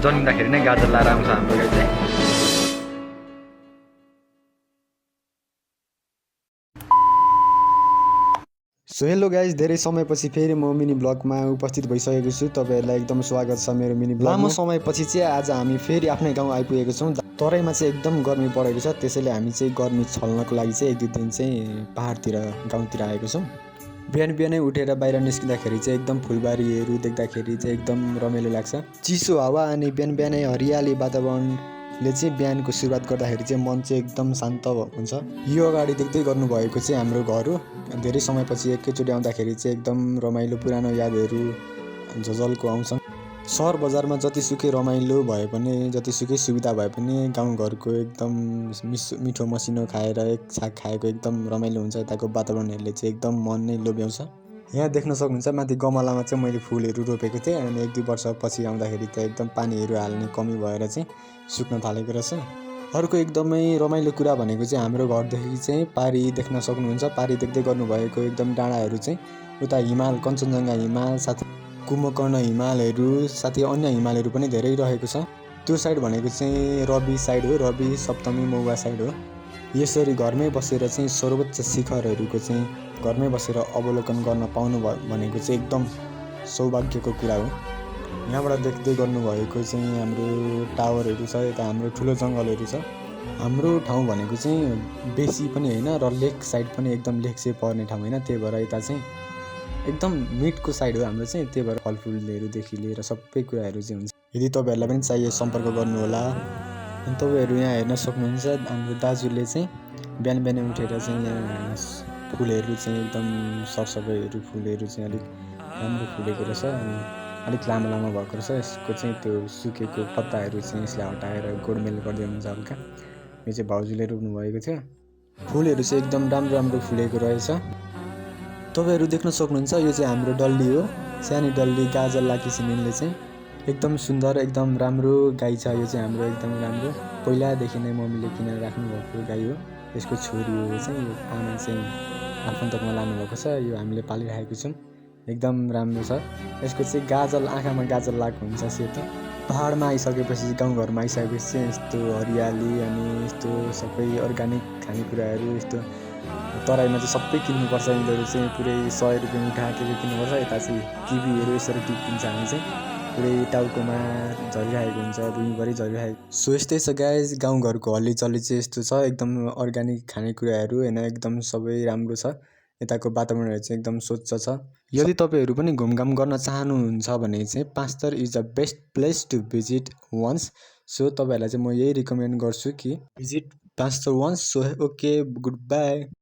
जन्मिँदाखेरि नै गाजर लाएर आउँछ हाम्रो गाई चाहिँ। सो हेलो गाइज, धेरै समयपछि फेरि म मिनी ब्लगमा उपस्थित भइसकेको छु। तपाईँहरूलाई एकदम स्वागत छ मेरो मिनी ब्लग। लामो समयपछि चाहिँ आज हामी फेरि आफ्नै गाउँ आइपुगेको छौँ। तराईमा चाहिँ एकदम गर्मी परेको छ, त्यसैले हामी चाहिँ गर्मी छल्नको लागि चाहिँ एक दुई दिन चाहिँ पहाडतिर गाउँतिर आएको छौँ। बिहान बिहानै उठेर बाहिर निस्किँदाखेरि चाहिँ एकदम फुलबारीहरू देख्दाखेरि चाहिँ एकदम रमाइलो लाग्छ। चिसो हावा अनि बिहान बिहानै हरियाली वातावरणले चाहिँ बिहानको सुरुवात गर्दाखेरि चाहिँ मन चाहिँ एकदम शान्त हुन्छ। यो अगाडि देख्दै गर्नुभएको चाहिँ हाम्रो घर हो। धेरै समयपछि एकैचोटि आउँदाखेरि चाहिँ एकदम रमाइलो पुरानो यादहरू झलझलको आउँछन्। सहर बजारमा जतिसुकै रमाइलो भए पनि जतिसुकै सुविधा भए पनि गाउँघरको एकदम मिठो मसिनो खाएर एक छाक खाएको एकदम रमाइलो हुन्छ। यताको वातावरणहरूले चाहिँ एकदम मन नै लोभ्याउँछ। यहाँ देख्न सक्नुहुन्छ माथि गमलामा चाहिँ मैले फुलहरू रोपेको थिएँ अनि एक दुई वर्षपछि आउँदाखेरि त एकदम पानीहरू हाल्ने कमी भएर चाहिँ सुक्न थालेको रहेछ। अर्को एकदमै रमाइलो कुरा भनेको चाहिँ हाम्रो घरदेखि चाहिँ पारी देख्न सक्नुहुन्छ। पारी देख्दै गर्नुभएको एकदम डाँडाहरू चाहिँ उता हिमाल कञ्चनजङ्घा हिमाल साथै कुम्भकर्ण हिमालहरू साथै अन्य हिमालहरू पनि धेरै रहेको छ। त्यो साइड भनेको चाहिँ रवि साइड हो, रवि सप्तमी मौवा साइड हो। यसरी घरमै बसेर चाहिँ सर्वोच्च शिखरहरूको चाहिँ घरमै बसेर अवलोकन गर्न पाउनु भनेको चाहिँ एकदम सौभाग्यको कुरा हो। यहाँबाट देख्दै गर्नुभएको चाहिँ हाम्रो टावरहरू छ, यता हाम्रो ठुलो जङ्गलहरू छ। हाम्रो ठाउँ भनेको चाहिँ बेसी पनि होइन र लेक साइड पनि एकदम लेक चाहिँ पर्ने ठाउँ होइन, त्यही भएर यता चाहिँ एकदम मिडको साइड हो हाम्रो चाहिँ। त्यही भएर फलफुलहरूदेखि लिएर सबै कुराहरू चाहिँ हुन्छ। यदि तपाईँहरूलाई पनि चाहिए सम्पर्क गर्नुहोला। अनि तपाईँहरू यहाँ हेर्न सक्नुहुन्छ हाम्रो दाजुले चाहिँ बिहान बिहानै उठेर चाहिँ यहाँ फुलहरू चाहिँ एकदम सरसफाइहरू फुलहरू चाहिँ अलिक राम्रो फुलेको रहेछ अनि अलिक लामो लामो भएको रहेछ। यसको चाहिँ त्यो सुकेको पत्ताहरू चाहिँ यसले हटाएर गोडमेल गर्दै हुन्छ हल्का। यो चाहिँ भाउजूले रोप्नु भएको थियो। फुलहरू चाहिँ एकदम राम्रो राम्रो फुलेको रहेछ। तपाईँहरू देख्न सक्नुहुन्छ यो चाहिँ हाम्रो डल्ली हो, सानो डल्ली गाजर लाकिसिनिनले चाहिँ एकदम सुन्दर एकदम राम्रो गाई छ। यो चाहिँ हाम्रो एकदम राम्रो पहिलादेखि नै मम्मीले किनेर राख्नुभएको गाई हो। यसको छोरी हो चाहिँ यो आमा चाहिँ आफन्तमा लानुभएको छ। यो हामीले पालिराखेको छौँ, एकदम राम्रो छ। यसको चाहिँ गाजल आँखामा गाजल लागेको हुन्छ सेतो। पहाडमा आइसकेपछि गाउँघरमा आइसकेपछि चाहिँ यस्तो हरियाली अनि यस्तो सबै अर्ग्यानिक खानेकुराहरू यस्तो तराईमा चाहिँ सबै किन्नुपर्छ। यिनीहरू चाहिँ पुरै 100 रुपियाँ मुठा के किन्नुपर्छ। यता चाहिँ किबीहरू यसरी टिपिन्छ हामी चाहिँ पुरै टाउकोमा झरिरहेको हुन्छ, भुइँभरि झरिरहेको। सो यस्तै छ गाइज, गाउँघरको हल्लीचल्ली चाहिँ यस्तो छ। एकदम अर्ग्यानिक खानेकुराहरू होइन, एकदम सबै राम्रो छ। यताको वातावरणहरू चाहिँ एकदम स्वच्छ छ। यदि तपाईँहरू पनि घुमघाम गर्न चाहनुहुन्छ भने चाहिँ Panchthar is the best place to visit once. So तपाईँहरूलाई चाहिँ म यही रिकमेन्ड गर्छु कि visit Panchthar once. So okay, good by.